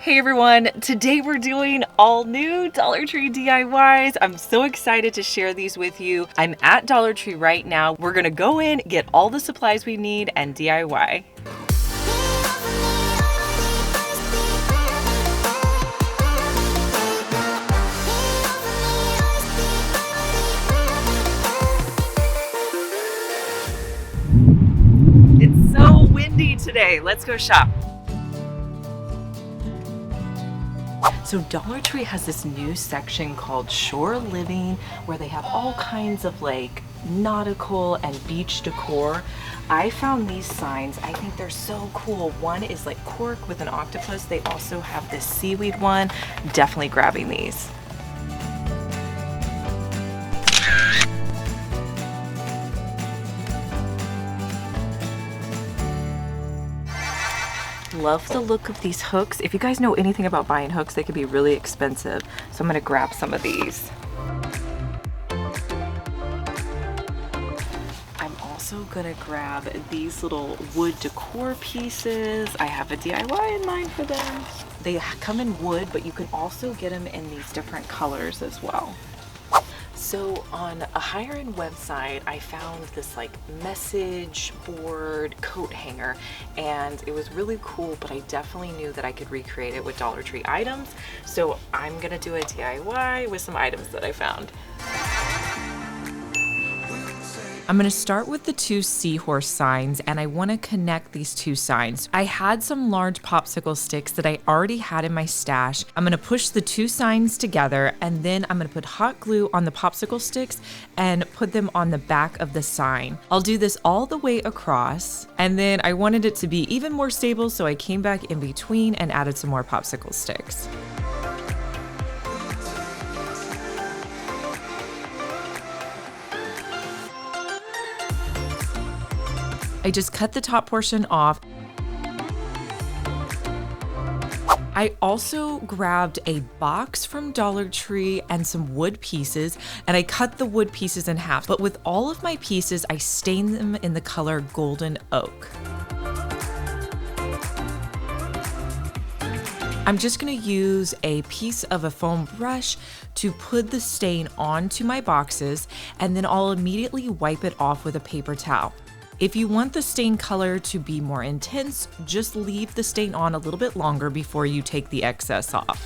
Hey everyone, today we're doing all new Dollar Tree DIYs. I'm so excited to share these with you. I'm at Dollar Tree right now. We're gonna go in, get all the supplies we need, and DIY. It's so windy today. Let's go shop. So Dollar Tree has this new section called Shore Living where they have all kinds of like nautical and beach decor. I found these signs. I think they're so cool. One is like cork with an octopus. They also have this seaweed one. Definitely grabbing these. Love the look of these hooks. If you guys know anything about buying hooks, they can be really expensive. So I'm gonna grab some of these. I'm also gonna grab these little wood decor pieces. I have a DIY in mind for them. They come in wood, but you can also get them in these different colors as well. So on a higher end website, I found this like message board coat hanger and it was really cool, but I definitely knew that I could recreate it with Dollar Tree items. So I'm gonna do a DIY with some items that I found. I'm gonna start with the two seahorse signs and I wanna connect these two signs. I had some large popsicle sticks that I already had in my stash. I'm gonna push the two signs together and then I'm gonna put hot glue on the popsicle sticks and put them on the back of the sign. I'll do this all the way across and then I wanted it to be even more stable, so I came back in between and added some more popsicle sticks. I just cut the top portion off. I also grabbed a box from Dollar Tree and some wood pieces, and I cut the wood pieces in half. But with all of my pieces, I stained them in the color golden oak. I'm just gonna use a piece of a foam brush to put the stain onto my boxes, and then I'll immediately wipe it off with a paper towel. If you want the stain color to be more intense, just leave the stain on a little bit longer before you take the excess off.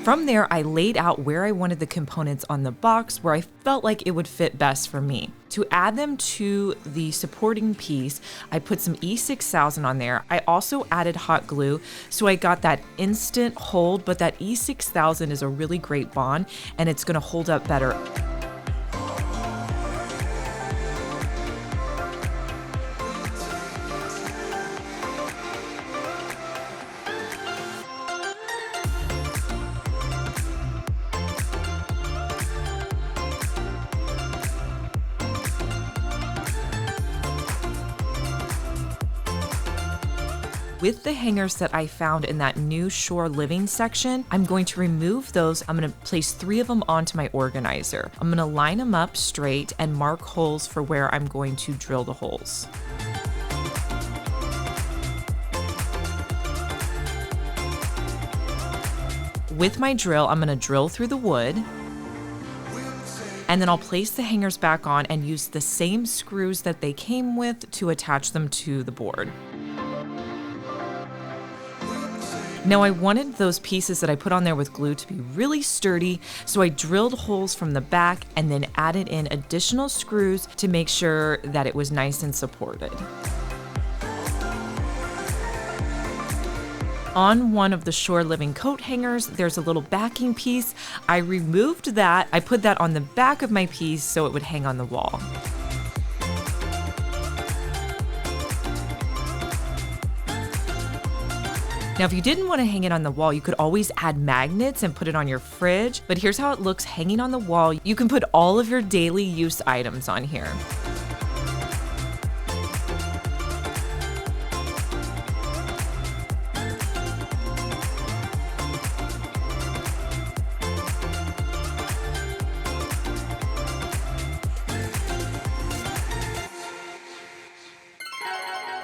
From there, I laid out where I wanted the components on the box where I felt like it would fit best for me. To add them to the supporting piece, I put some E6000 on there. I also added hot glue, so I got that instant hold, but that E6000 is a really great bond and it's gonna hold up better. With the hangers that I found in that new Shore Living section, I'm going to remove those. I'm going to place 3 of them onto my organizer. I'm going to line them up straight and mark holes for where I'm going to drill the holes. With my drill, I'm going to drill through the wood. And then I'll place the hangers back on and use the same screws that they came with to attach them to the board. Now I wanted those pieces that I put on there with glue to be really sturdy, so I drilled holes from the back and then added in additional screws to make sure that it was nice and supported. On one of the Shore Living coat hangers, there's a little backing piece. I removed that. I put that on the back of my piece so it would hang on the wall. Now, if you didn't want to hang it on the wall, you could always add magnets and put it on your fridge, but here's how it looks hanging on the wall. You can put all of your daily use items on here.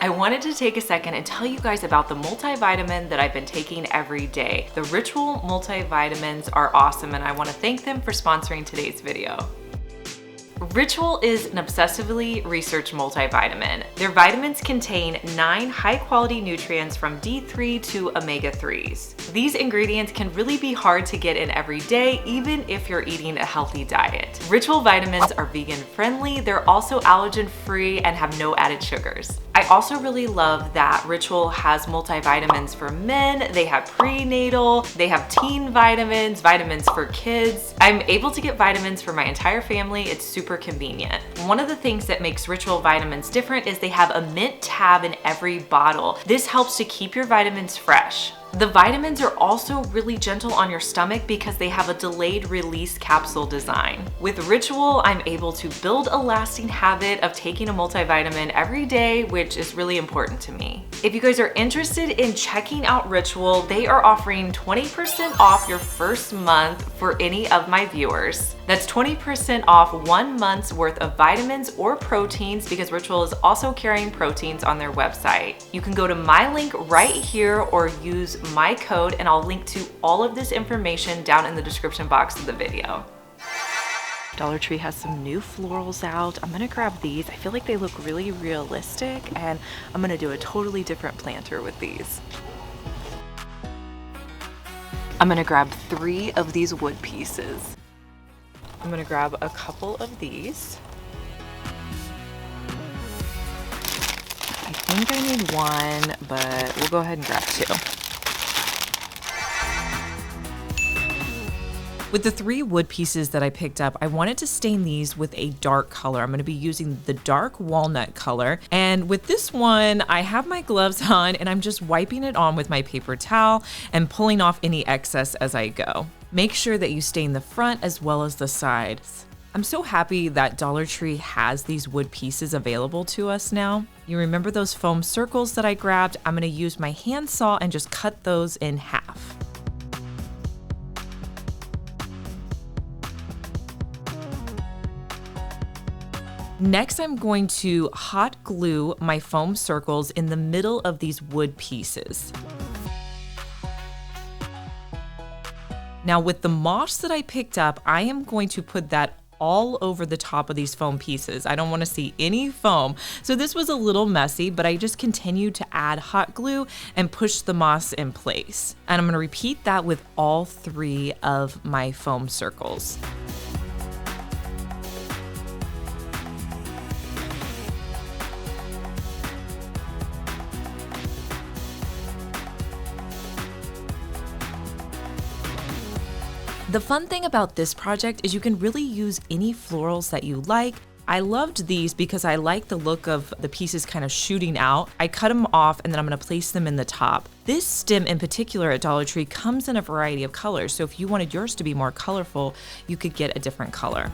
I wanted to take a second and tell you guys about the multivitamin that I've been taking every day. The Ritual multivitamins are awesome, and I want to thank them for sponsoring today's video. Ritual is an obsessively researched multivitamin. Their vitamins contain 9 high-quality nutrients from D3 to omega-3s. These ingredients can really be hard to get in every day, even if you're eating a healthy diet. Ritual vitamins are vegan-friendly, they're also allergen-free, and have no added sugars. I also really love that Ritual has multivitamins for men, they have prenatal, they have teen vitamins, vitamins for kids. I'm able to get vitamins for my entire family. It's super convenient. One of the things that makes Ritual vitamins different is they have a mint tab in every bottle. This helps to keep your vitamins fresh. The vitamins are also really gentle on your stomach because they have a delayed release capsule design. With Ritual, I'm able to build a lasting habit of taking a multivitamin every day, which is really important to me. If you guys are interested in checking out Ritual, they are offering 20% off your first month for any of my viewers. That's 20% off 1 month's worth of vitamins or proteins, because Ritual is also carrying proteins on their website. You can go to my link right here or use my code, and I'll link to all of this information down in the description box of the video. Dollar Tree has some new florals out. I'm gonna grab these. I feel like they look really realistic, and I'm gonna do a totally different planter with these. I'm gonna grab 3 of these wood pieces. I'm gonna grab a couple of these. I think I need 1, but we'll go ahead and grab 2. With the 3 wood pieces that I picked up, I wanted to stain these with a dark color. I'm going to be using the dark walnut color. And with this one, I have my gloves on and I'm just wiping it on with my paper towel and pulling off any excess as I go. Make sure that you stain the front as well as the sides. I'm so happy that Dollar Tree has these wood pieces available to us now. You remember those foam circles that I grabbed? I'm going to use my handsaw and just cut those in half. Next, I'm going to hot glue my foam circles in the middle of these wood pieces. Now with the moss that I picked up, I am going to put that all over the top of these foam pieces. I don't want to see any foam. So this was a little messy, but I just continued to add hot glue and push the moss in place. And I'm going to repeat that with all 3 of my foam circles. The fun thing about this project is you can really use any florals that you like. I loved these because I like the look of the pieces kind of shooting out. I cut them off and then I'm going to place them in the top. This stem in particular at Dollar Tree comes in a variety of colors, so if you wanted yours to be more colorful, you could get a different color.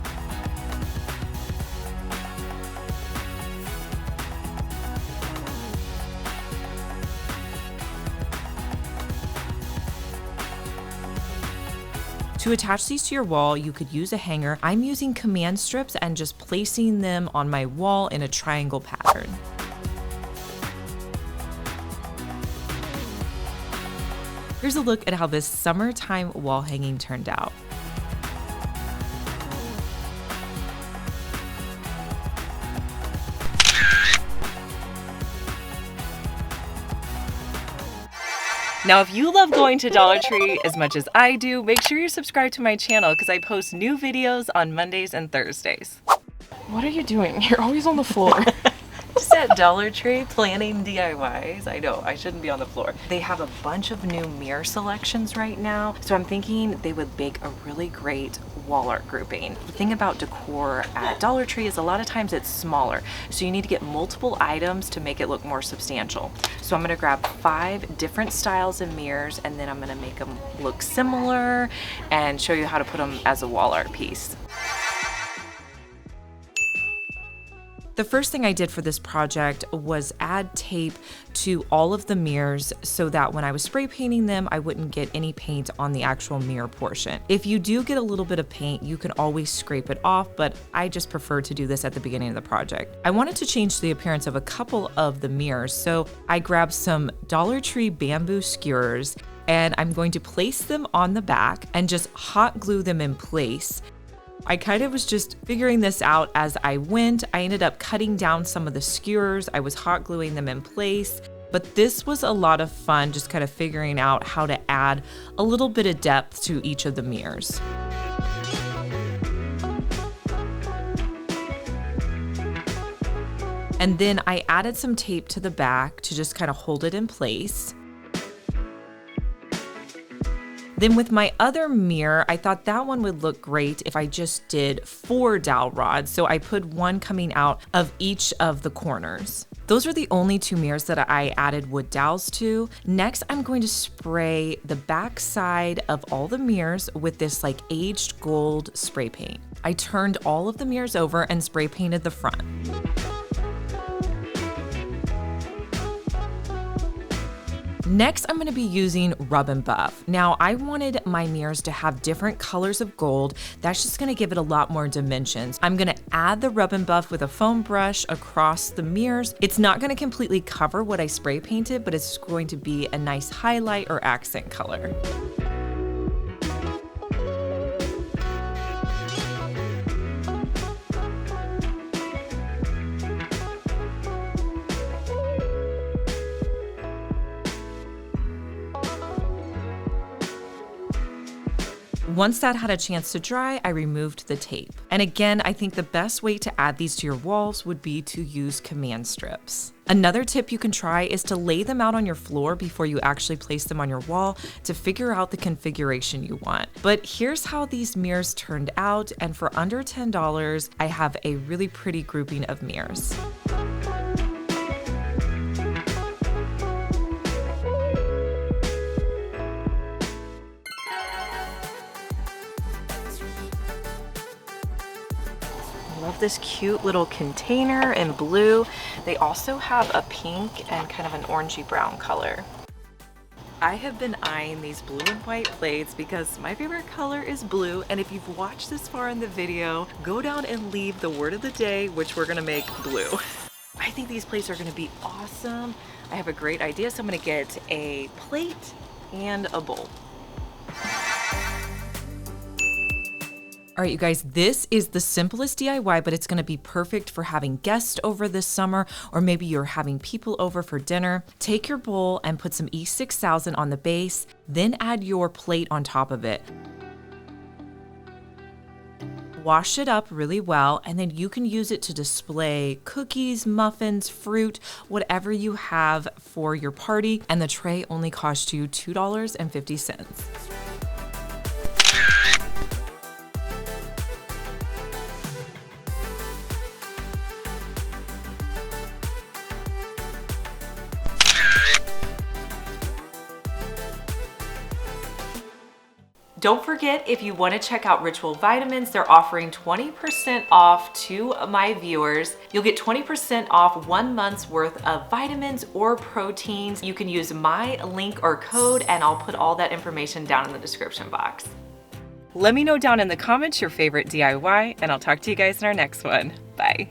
To attach these to your wall, you could use a hanger. I'm using command strips and just placing them on my wall in a triangle pattern. Here's a look at how this summertime wall hanging turned out. Now, if you love going to Dollar Tree as much as I do, make sure you're subscribed to my channel because I post new videos on Mondays and Thursdays. What are you doing? You're always on the floor. Just at Dollar Tree planning DIYs. I know, I shouldn't be on the floor. They have a bunch of new mirror selections right now, so I'm thinking they would make a really great wall art grouping. The thing about decor at Dollar Tree is a lot of times it's smaller, so you need to get multiple items to make it look more substantial. So I'm gonna grab 5 different styles of mirrors and then I'm gonna make them look similar and show you how to put them as a wall art piece. The first thing I did for this project was add tape to all of the mirrors so that when I was spray painting them, I wouldn't get any paint on the actual mirror portion. If you do get a little bit of paint, you can always scrape it off, but I just prefer to do this at the beginning of the project. I wanted to change the appearance of a couple of the mirrors, so I grabbed some Dollar Tree bamboo skewers and I'm going to place them on the back and just hot glue them in place. I kind of was just figuring this out as I went. I ended up cutting down some of the skewers. I was hot gluing them in place, but this was a lot of fun, just kind of figuring out how to add a little bit of depth to each of the mirrors. And then I added some tape to the back to just kind of hold it in place. Then with my other mirror, I thought that one would look great if I just did 4 dowel rods. So I put one coming out of each of the corners. Those are the only 2 mirrors that I added wood dowels to. Next, I'm going to spray the back side of all the mirrors with this like aged gold spray paint. I turned all of the mirrors over and spray painted the front. Next, I'm going to be using Rub and Buff. Now, I wanted my mirrors to have different colors of gold. That's just going to give it a lot more dimensions. I'm going to add the Rub and Buff with a foam brush across the mirrors. It's not going to completely cover what I spray painted, but it's going to be a nice highlight or accent color. Once that had a chance to dry, I removed the tape. And again, I think the best way to add these to your walls would be to use command strips. Another tip you can try is to lay them out on your floor before you actually place them on your wall to figure out the configuration you want. But here's how these mirrors turned out, and for under $10, I have a really pretty grouping of mirrors. Love this cute little container in blue. They also have a pink and kind of an orangey brown color. I have been eyeing these blue and white plates because my favorite color is blue, and if you've watched this far in the video, go down and leave the word of the day, which we're gonna make blue. I think these plates are gonna be awesome. I have a great idea, so I'm gonna get a plate and a bowl. All right, you guys, this is the simplest DIY, but it's gonna be perfect for having guests over this summer, or maybe you're having people over for dinner. Take your bowl and put some E6000 on the base, then add your plate on top of it. Wash it up really well, and then you can use it to display cookies, muffins, fruit, whatever you have for your party, and the tray only costs you $2.50. Don't forget, if you want to check out Ritual Vitamins, they're offering 20% off to my viewers. You'll get 20% off 1 month's worth of vitamins or proteins. You can use my link or code, and I'll put all that information down in the description box. Let me know down in the comments your favorite DIY, and I'll talk to you guys in our next one. Bye.